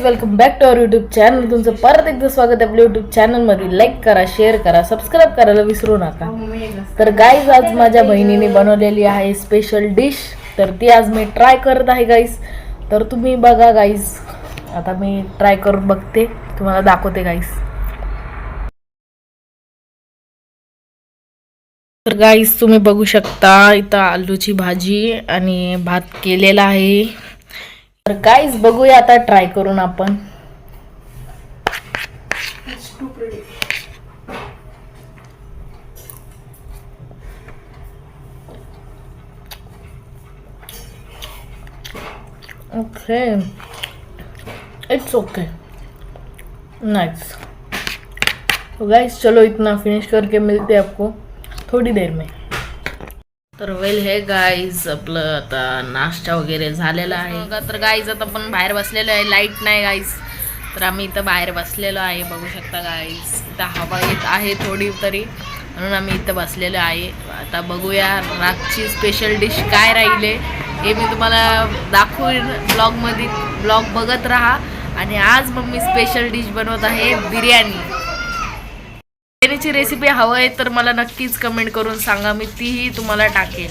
Welcome back to our YouTube channel. तुमचं परत एकदा स्वागत आहे आपल्या यूट्यूब चॅनलमध्ये. लाईक करा, शेअर करा, सबस्क्राईब करायला विसरू नका. तर गाईज आज माझ्या बहिणीने बनवलेली आहे स्पेशल डिश, तर ती आज मी ट्राय करत आहे गाईज. तर तुम्ही बघा गाईज, आता मी ट्राय करून बघते, तुम्हाला दाखवते गाईज. तर गाईज तुम्ही बघू शकता इथं आलूची भाजी आणि भात केलेला आहे. तर गाईज बघूया आता ट्राय करून आपण. Okay, it's okay, nice. तो गाइस चलो इतना फिनिश करके मिलते हैं आपको थोड़ी देर में. तर वेल हे गाईज आपलं आता नाश्ता वगैरे झालेला आहे. तर गाईज आता आपण बाहेर बसलेलो आहे, लाईट नाही गाईज, तर आम्ही इथं बाहेर बसलेलो आहे. बघू शकता गाईज, इथं हवा येत आहे थोडी तरी, म्हणून आम्ही इथं बसलेलो आहे. आता बघूया रातची स्पेशल डिश काय राहिले हे मी तुम्हाला दाखवून ब्लॉगमध्ये. ब्लॉग बघत राहा. आणि आज मम्मी स्पेशल डिश बनवत आहे बिर्याणी. बिर्याणीची रेसिपी हवं आहे तर मला नक्कीच कमेंट करून सांगा, मी तीही तुम्हाला टाकेल.